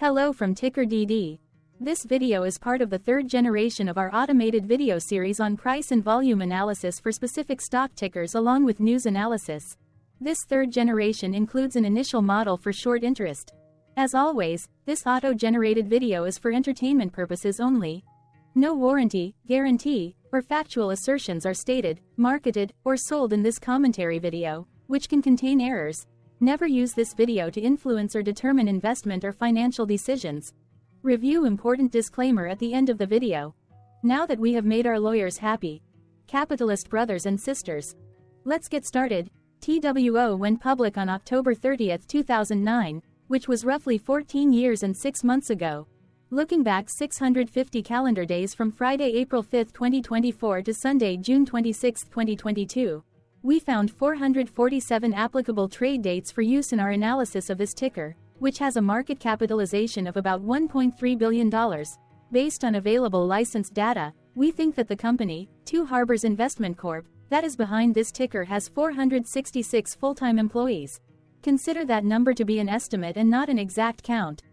Hello from TickerDD. This video is part of the third generation of our automated video series on price and volume analysis for specific stock tickers along with news analysis. This third generation includes an initial model for short interest. As always, this auto-generated video is for entertainment purposes only. No warranty, guarantee, or factual assertions are stated, marketed, or sold in this commentary video, which can contain errors. Never use this video to influence or determine investment or financial decisions. Review important disclaimer at the end of the video. Now that we have made our lawyers happy, capitalist brothers and sisters, let's get started. TWO went public on October 30, 2009, which was roughly 14 years and 6 months ago. Looking back 650 calendar days from Friday, April 5, 2024 to Sunday, June 26, 2022. We found 447 applicable trade dates for use in our analysis of this ticker, which has a market capitalization of about $1.3 billion. Based on available licensed data, we think that the company, Two Harbors Investment Corp., that is behind this ticker has 466 full-time employees. Consider that number to be an estimate and not an exact count.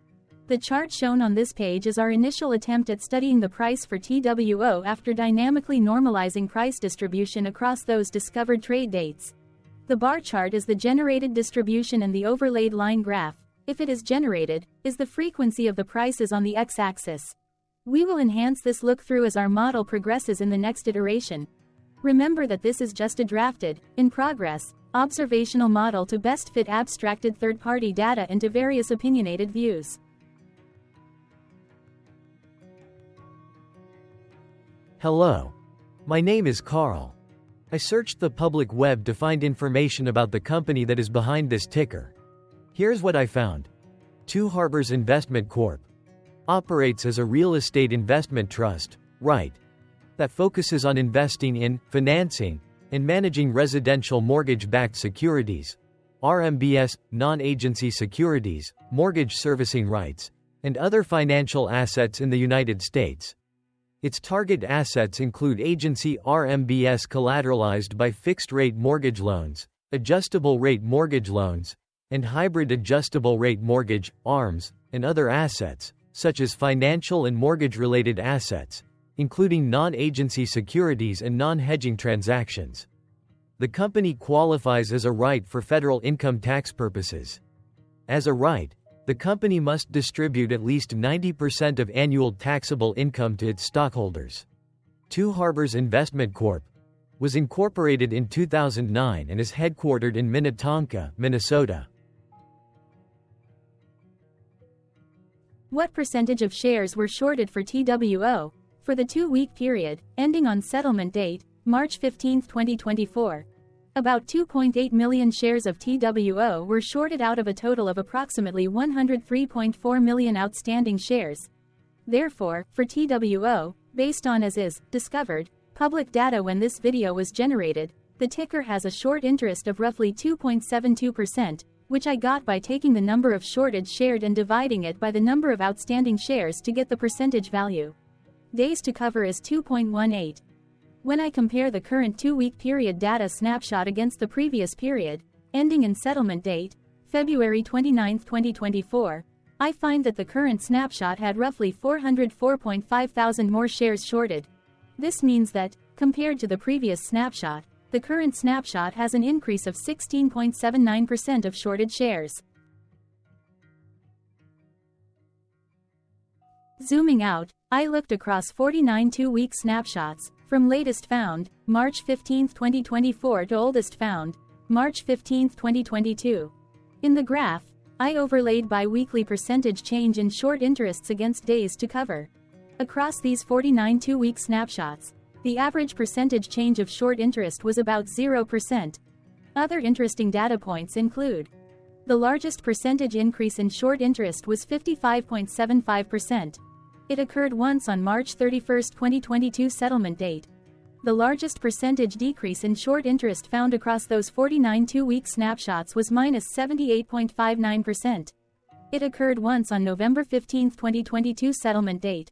The chart shown on this page is our initial attempt at studying the price for TWO after dynamically normalizing price distribution across those discovered trade dates. The bar chart is the generated distribution and the overlaid line graph, if it is generated, is the frequency of the prices on the x-axis. We will enhance this look-through as our model progresses in the next iteration. Remember that this is just a drafted, in progress, observational model to best fit abstracted third-party data into various opinionated views. Hello. My name is Carl. I searched the public web to find information about the company that is behind this ticker. Here's what I found. Two Harbors Investment Corp. operates as a real estate investment trust, REIT, that focuses on investing in, financing, and managing residential mortgage-backed securities, RMBS, non-agency securities, mortgage servicing rights, and other financial assets in the United States. Its target assets include agency RMBS collateralized by fixed-rate mortgage loans, adjustable-rate mortgage loans, and hybrid adjustable-rate mortgage, ARMs, and other assets, such as financial and mortgage-related assets, including non-agency securities and non-hedging transactions. The company qualifies as a REIT for federal income tax purposes. As a REIT, the company must distribute at least 90% of annual taxable income to its stockholders. Two Harbors Investment Corp. was incorporated in 2009 and is headquartered in Minnetonka, Minnesota. What percentage of shares were shorted for TWO for the 2-week period, ending on settlement date, March 15, 2024? About 2.8 million shares of TWO were shorted out of a total of approximately 103.4 million outstanding shares. Therefore, for TWO, based on as is discovered public data when this video was generated, the ticker has a short interest of roughly 2.72%, which I got by taking the number of shorted shared and dividing it by the number of outstanding shares to get the percentage value. Days to cover is 2.18. When I compare the current 2-week period data snapshot against the previous period, ending in settlement date, February 29, 2024, I find that the current snapshot had roughly 404.5 thousand more shares shorted. This means that, compared to the previous snapshot, the current snapshot has an increase of 16.79% of shorted shares. Zooming out, I looked across 49 2-week snapshots, from latest found, March 15, 2024 to oldest found, March 15, 2022. In the graph, I overlaid bi-weekly percentage change in short interests against days to cover. Across these 49 2-week snapshots, the average percentage change of short interest was about 0%. Other interesting data points include: the largest percentage increase in short interest was 55.75%. It occurred once on March 31, 2022 settlement date. The largest percentage decrease in short interest found across those 49 2-week snapshots was -78.59%. It occurred once on November 15, 2022 settlement date.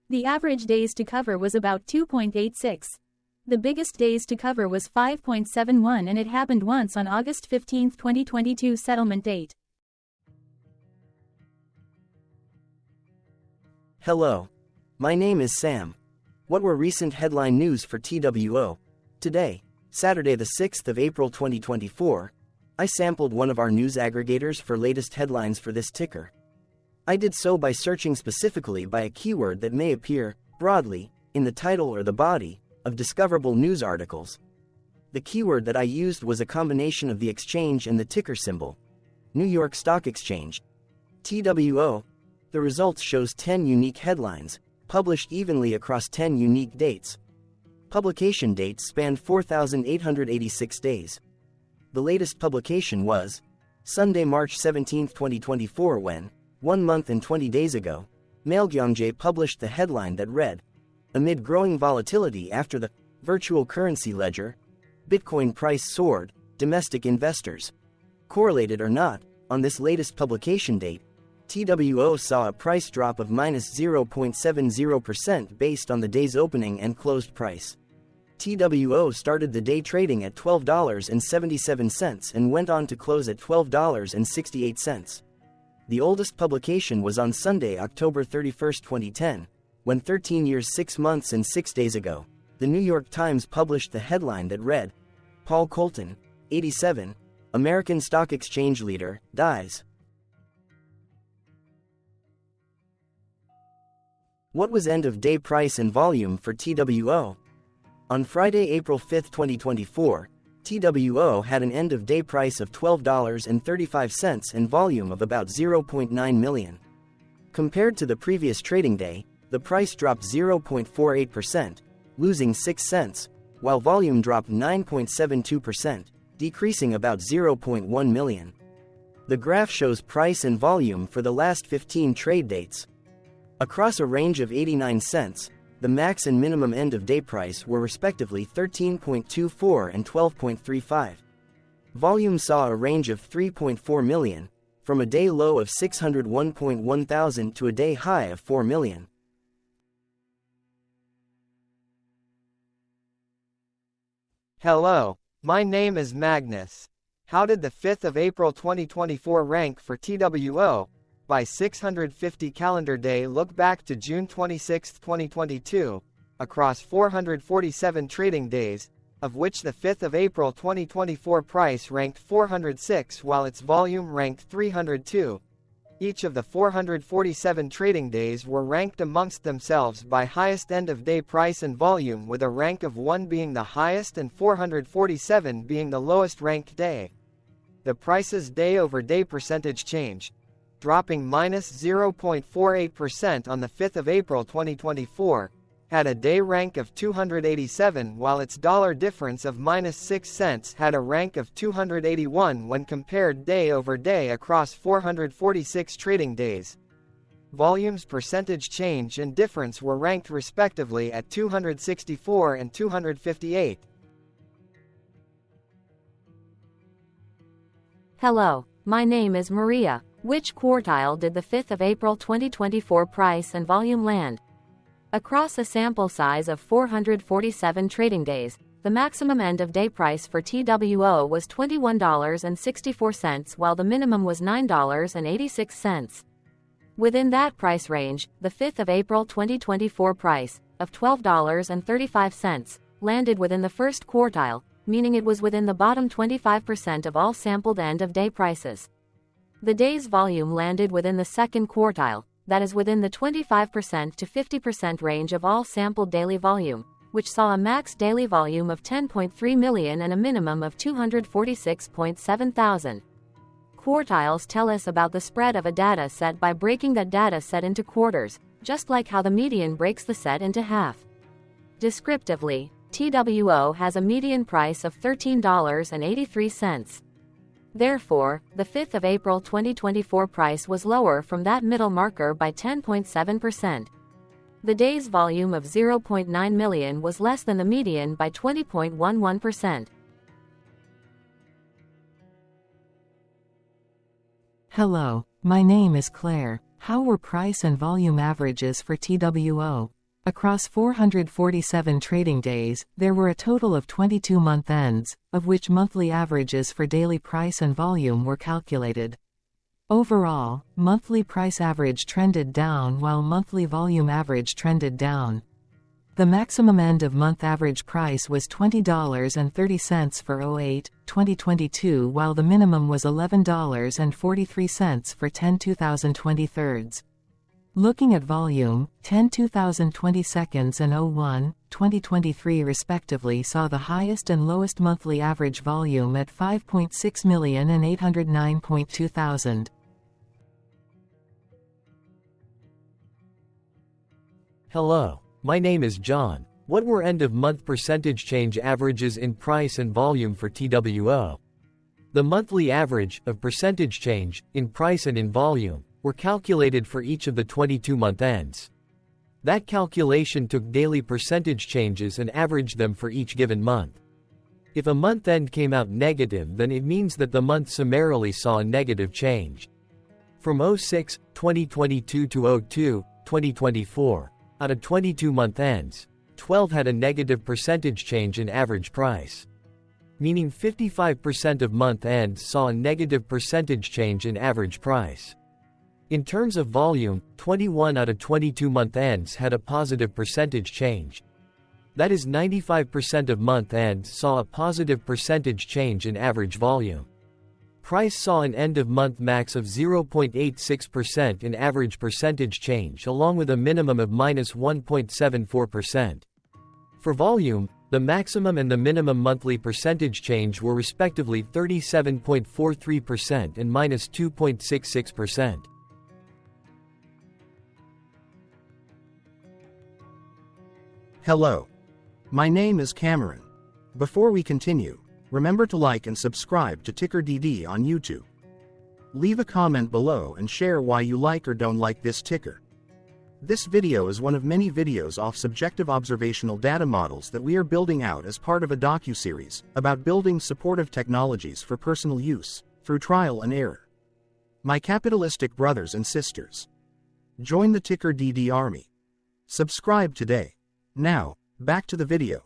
The average days to cover was about 2.86. The biggest days to cover was 5.71 and it happened once on August 15, 2022 settlement date. Hello. My name is Sam. What were recent headline news for TWO? Today, Saturday the 6th of April 2024, I sampled one of our news aggregators for latest headlines for this ticker. I did so by searching specifically by a keyword that may appear, broadly, in the title or the body, of discoverable news articles. The keyword that I used was a combination of the exchange and the ticker symbol. New York Stock Exchange. TWO. The results shows 10 unique headlines, published evenly across 10 unique dates. Publication dates spanned 4,886 days. The latest publication was Sunday, March 17, 2024, when, 1 month and 20 days ago, Mailgyongjae published the headline that read, "Amid growing volatility after the virtual currency ledger, Bitcoin price soared, domestic investors." Correlated or not, on this latest publication date, TWO saw a price drop of -0.70% based on the day's opening and closed price. TWO started the day trading at $12.77 and went on to close at $12.68. The oldest publication was on Sunday, October 31, 2010, when 13 years 6 months and 6 days ago, the New York Times published the headline that read, "Paul Colton, 87, American Stock Exchange leader, dies." What was end-of-day price and volume for TWO? On Friday, April 5, 2024, TWO had an end-of-day price of $12.35 and volume of about 0.9 million. Compared to the previous trading day, the price dropped 0.48%, losing 6 cents, while volume dropped 9.72%, decreasing about 0.1 million. The graph shows price and volume for the last 15 trade dates. Across a range of 89 cents, the max and minimum end-of-day price were respectively 13.24 and 12.35. Volume saw a range of 3.4 million, from a day low of 601.1 thousand to a day high of 4 million. Hello, my name is Magnus. How did the 5th of April 2024 rank for TWO? By 650 calendar day look back to June 26, 2022, across 447 trading days, of which the 5th of April 2024 price ranked 406 while its volume ranked 302. Each of the 447 trading days were ranked amongst themselves by highest end-of-day price and volume, with a rank of 1 being the highest and 447 being the lowest ranked day. The price's day-over-day percentage change, dropping -0.48% on the 5th of April 2024, had a day rank of 287 while its dollar difference of -6 cents had a rank of 281 when compared day over day across 446 trading days. Volume's percentage change and difference were ranked respectively at 264 and 258. Hello, my name is Maria. Which quartile did the 5th of April 2024 price and volume land? Across a sample size of 447 trading days, the maximum end-of-day price for TWO was $21.64 while the minimum was $9.86. Within that price range, the 5th of April 2024 price, of $12.35, landed within the first quartile, meaning it was within the bottom 25% of all sampled end-of-day prices. The day's volume landed within the second quartile, that is within the 25% to 50% range of all sampled daily volume, which saw a max daily volume of 10.3 million and a minimum of 246.7 thousand. Quartiles tell us about the spread of a data set by breaking that data set into quarters, just like how the median breaks the set into half. Descriptively, TWO has a median price of $13.83. Therefore, the 5th of April 2024 price was lower from that middle marker by 10.7%. The day's volume of 0.9 million was less than the median by 20.11%. Hello, my name is Claire. How were price and volume averages for TWO? Across 447 trading days, there were a total of 22 month ends, of which monthly averages for daily price and volume were calculated. Overall, monthly price average trended down while monthly volume average trended down. The maximum end-of-month average price was $20.30 for 08-2022 while the minimum was $11.43 for 10-2023. Looking at volume, 10-2020 seconds and 01-2023 respectively saw the highest and lowest monthly average volume at 5.6 million and 809.2 thousand. Hello, my name is John. What were end-of-month percentage change averages in price and volume for TWO? The monthly average of percentage change in price and in volume were calculated for each of the 22-month ends. That calculation took daily percentage changes and averaged them for each given month. If a month end came out negative, then it means that the month summarily saw a negative change. From 06-2022 to 02-2024, out of 22-month ends, 12 had a negative percentage change in average price. Meaning 55% of month ends saw a negative percentage change in average price. In terms of volume, 21 out of 22 month ends had a positive percentage change. That is 95% of month ends saw a positive percentage change in average volume. Price saw an end-of-month max of 0.86% in average percentage change along with a minimum of -1.74%. For volume, the maximum and the minimum monthly percentage change were respectively 37.43% and -2.66%. Hello. My name is Cameron. Before we continue, remember to like and subscribe to TickerDD on YouTube. Leave a comment below and share why you like or don't like this ticker. This video is one of many videos off subjective observational data models that we are building out as part of a docu-series about building supportive technologies for personal use, through trial and error. My capitalistic brothers and sisters, join the TickerDD army. Subscribe today. Now, back to the video.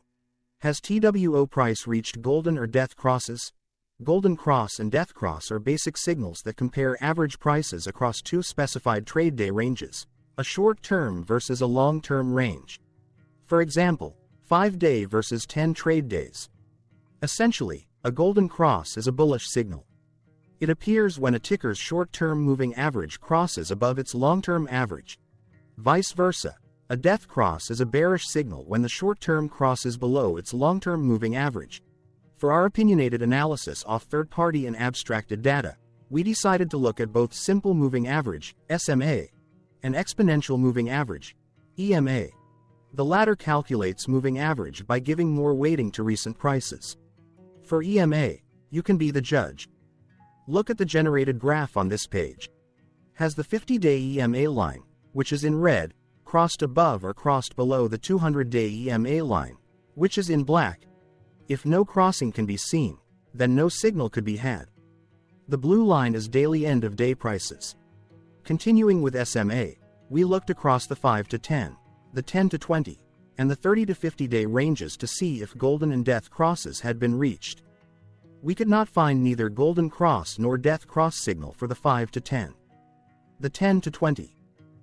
Has TWO price reached golden or death crosses? Golden cross and death cross are basic signals that compare average prices across two specified trade day ranges, a short-term versus a long-term range. For example, 5-day versus 10 trade days. Essentially, a golden cross is a bullish signal. It appears when a ticker's short-term moving average crosses above its long-term average. Vice versa. A death cross is a bearish signal when the short-term crosses below its long-term moving average. For our opinionated analysis off third-party and abstracted data, we decided to look at both simple moving average, SMA, and exponential moving average, EMA. The latter calculates moving average by giving more weighting to recent prices. For EMA, you can be the judge. Look at the generated graph on this page. Has the 50-day EMA line, which is in red, crossed above or crossed below the 200-day EMA line, which is in black? If no crossing can be seen, then no signal could be had. The blue line is daily end-of-day prices. Continuing with SMA, we looked across the 5 to 10, the 10 to 20, and the 30 to 50-day ranges to see if golden and death crosses had been reached. We could not find neither golden cross nor death cross signal for the 5 to 10, the 10 to 20,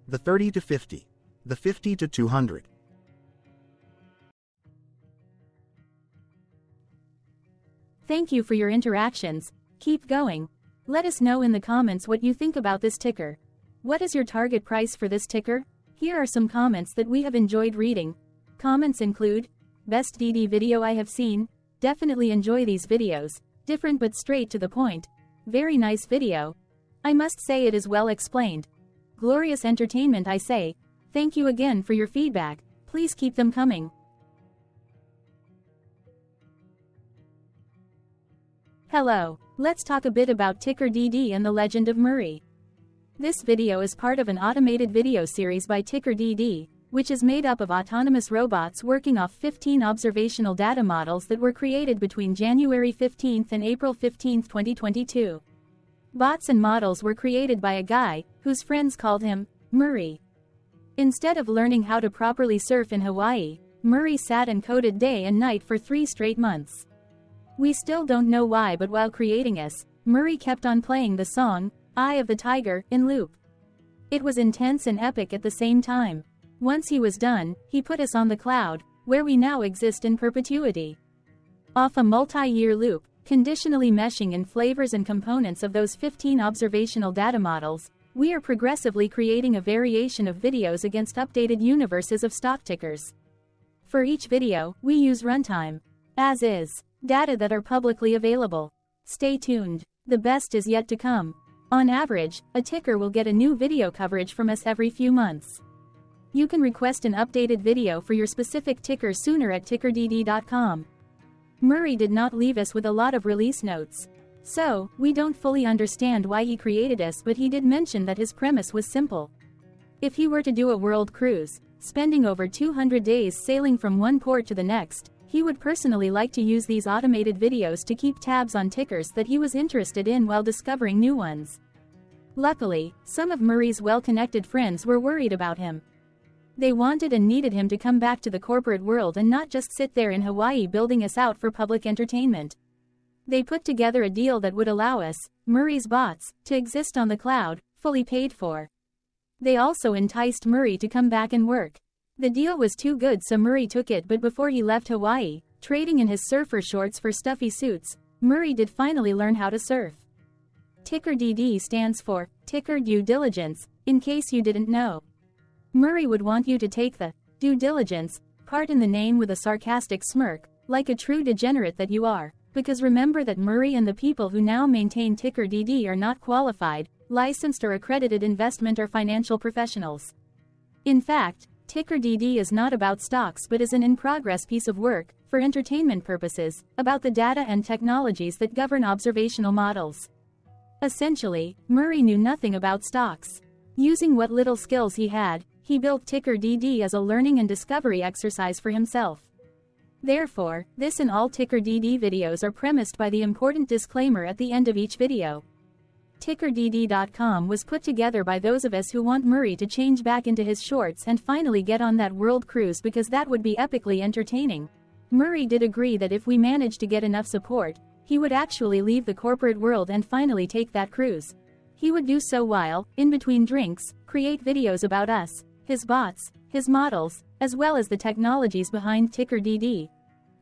the 30 to 50, the 50 to 200. Thank you for your interactions. Keep going. Let us know in the comments what you think about this ticker. What is your target price for this ticker? Here are some comments that we have enjoyed reading. Comments include, best DD video I have seen, definitely enjoy these videos, different but straight to the point. Very nice video. I must say it is well explained. Glorious entertainment I say. Thank you again for your feedback. Please keep them coming. Hello, let's talk a bit about TickerDD and the Legend of Murray. This video is part of an automated video series by TickerDD, which is made up of autonomous robots working off 15 observational data models that were created between January 15 and April 15, 2022. Bots and models were created by a guy, whose friends called him Murray. Instead of learning how to properly surf in Hawaii, Murray sat and coded day and night for 3 straight months. We still don't know why, but while creating us, Murray kept on playing the song, Eye of the Tiger, in loop. It was intense and epic at the same time. Once he was done, he put us on the cloud, where we now exist in perpetuity. Off a multi-year loop, conditionally meshing in flavors and components of those 15 observational data models, we are progressively creating a variation of videos against updated universes of stock tickers. For each video, we use runtime, as is, data that are publicly available. Stay tuned. The best is yet to come. On average, a ticker will get a new video coverage from us every few months. You can request an updated video for your specific ticker sooner at TickerDD.com. Murray did not leave us with a lot of release notes. So, we don't fully understand why he created us, but he did mention that his premise was simple. If he were to do a world cruise, spending over 200 days sailing from one port to the next, he would personally like to use these automated videos to keep tabs on tickers that he was interested in while discovering new ones. Luckily, some of Murray's well-connected friends were worried about him. They wanted and needed him to come back to the corporate world and not just sit there in Hawaii building us out for public entertainment. They put together a deal that would allow us, Murray's bots, to exist on the cloud, fully paid for. They also enticed Murray to come back and work. The deal was too good, so Murray took it, but before he left Hawaii, trading in his surfer shorts for stuffy suits, Murray did finally learn how to surf. TickerDD stands for Ticker Due Diligence, in case you didn't know. Murray would want you to take the due diligence part in the name with a sarcastic smirk, like a true degenerate that you are, because remember that Murray and the people who now maintain TickerDD are not qualified, licensed or accredited investment or financial professionals. In fact, TickerDD is not about stocks but is an in-progress piece of work, for entertainment purposes, about the data and technologies that govern observational models. Essentially, Murray knew nothing about stocks. Using what little skills he had, he built TickerDD as a learning and discovery exercise for himself. Therefore, this and all TickerDD videos are premised by the important disclaimer at the end of each video. TickerDD.com was put together by those of us who want Murray to change back into his shorts and finally get on that world cruise, because that would be epically entertaining. Murray did agree that if we managed to get enough support, he would actually leave the corporate world and finally take that cruise. He would do so while, in between drinks, create videos about us, his bots, his models, as well as the technologies behind TickerDD.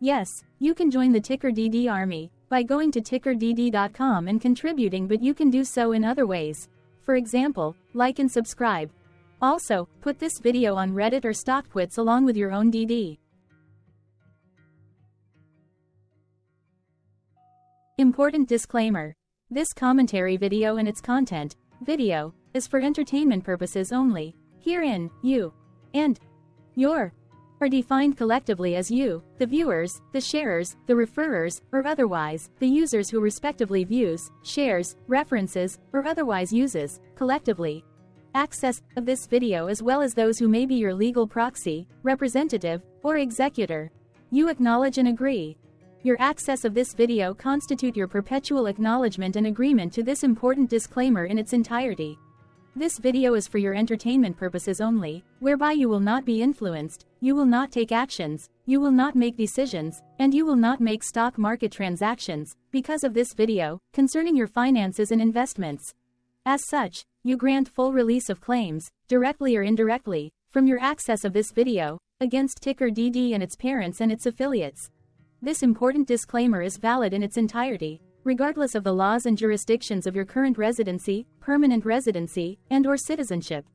Yes, you can join the TickerDD army by going to TickerDD.com and contributing, but you can do so in other ways. For example, like and subscribe. Also, put this video on Reddit or StockTwits along with your own DD. Important disclaimer. This commentary video and its content, video, is for entertainment purposes only. Herein, you and your are defined collectively as you, the viewers, the sharers, the referrers, or otherwise, the users who respectively views, shares, references, or otherwise uses, collectively, access of this video, as well as those who may be your legal proxy, representative, or executor. You acknowledge and agree. Your access of this video constitute your perpetual acknowledgement and agreement to this important disclaimer in its entirety. This video is for your entertainment purposes only, whereby you will not be influenced, you will not take actions, you will not make decisions, and you will not make stock market transactions, because of this video, concerning your finances and investments. As such, you grant full release of claims, directly or indirectly, from your access of this video, against TickerDD and its parents and its affiliates. This important disclaimer is valid in its entirety, regardless of the laws and jurisdictions of your current residency, permanent residency, and/or citizenship.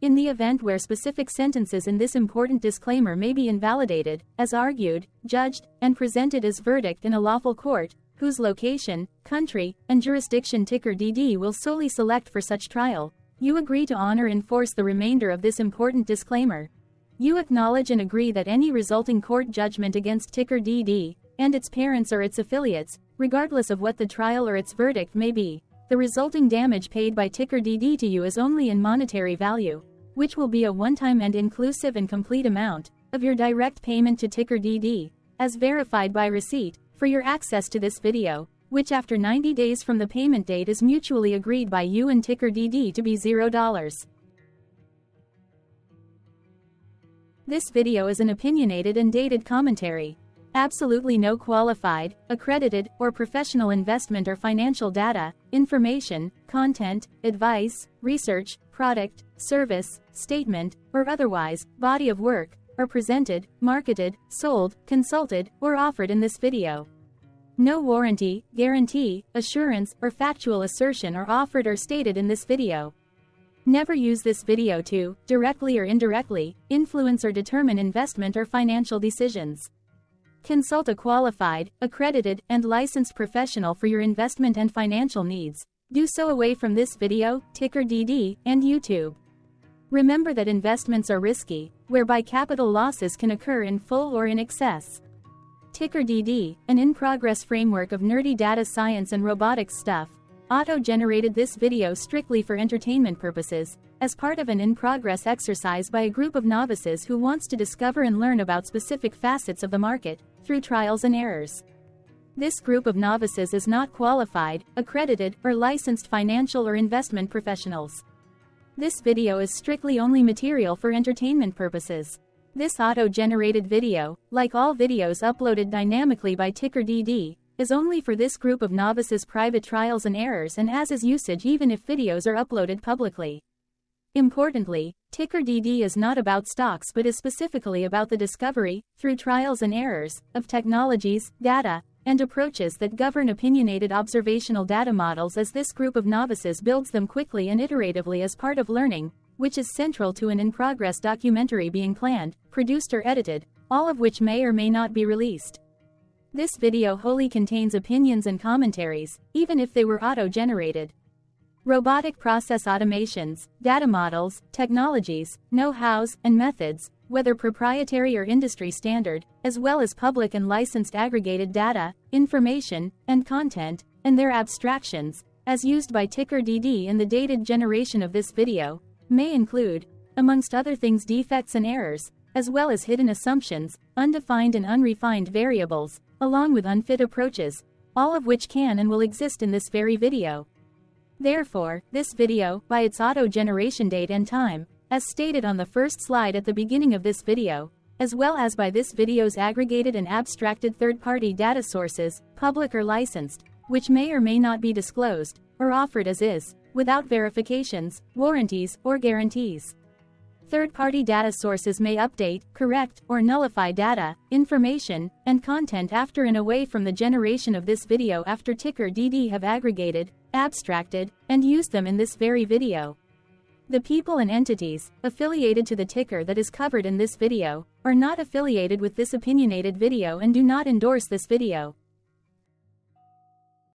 In the event where specific sentences in this important disclaimer may be invalidated, as argued, judged, and presented as verdict in a lawful court, whose location, country, and jurisdiction TickerDD will solely select for such trial, you agree to honor and enforce the remainder of this important disclaimer. You acknowledge and agree that any resulting court judgment against TickerDD and its parents or its affiliates, regardless of what the trial or its verdict may be, the resulting damage paid by TickerDD to you is only in monetary value, which will be a one-time and inclusive and complete amount of your direct payment to TickerDD, as verified by receipt, for your access to this video, which after 90 days from the payment date is mutually agreed by you and TickerDD to be $0. This video is an opinionated and dated commentary. Absolutely no qualified, accredited, or professional investment or financial data, information, content, advice, research, product, service, statement, or otherwise, body of work, are presented, marketed, sold, consulted, or offered in this video. No warranty, guarantee, assurance, or factual assertion are offered or stated in this video. Never use this video to, directly or indirectly, influence or determine investment or financial decisions. Consult a qualified, accredited, and licensed professional for your investment and financial needs. Do so away from this video, TickerDD, and YouTube. Remember that investments are risky, whereby capital losses can occur in full or in excess. TickerDD, an in-progress framework of nerdy data science and robotics stuff, auto-generated this video strictly for entertainment purposes, as part of an in-progress exercise by a group of novices who wants to discover and learn about specific facets of the market, through trials and errors. This group of novices is not qualified, accredited, or licensed financial or investment professionals. This video is strictly only material for entertainment purposes. This auto-generated video, like all videos uploaded dynamically by TickerDD, is only for this group of novices' private trials and errors and as is usage even if videos are uploaded publicly. Importantly, TickerDD is not about stocks but is specifically about the discovery, through trials and errors, of technologies, data, and approaches that govern opinionated observational data models as this group of novices builds them quickly and iteratively as part of learning, which is central to an in-progress documentary being planned, produced or edited, all of which may or may not be released. This video wholly contains opinions and commentaries, even if they were auto-generated. Robotic process automations, data models, technologies, know-hows, and methods, whether proprietary or industry standard, as well as public and licensed aggregated data, information, and content, and their abstractions, as used by TickerDD in the dated generation of this video, may include, amongst other things, defects and errors, as well as hidden assumptions, undefined and unrefined variables, along with unfit approaches, all of which can and will exist in this very video. Therefore, this video, by its auto-generation date and time, as stated on the first slide at the beginning of this video, as well as by this video's aggregated and abstracted third-party data sources, public or licensed, which may or may not be disclosed, or offered as is, without verifications, warranties, or guarantees. Third-party data sources may update, correct, or nullify data, information, and content after and away from the generation of this video after TickerDD have aggregated, abstracted, and used them in this very video. The people and entities, affiliated to the ticker that is covered in this video, are not affiliated with this opinionated video and do not endorse this video.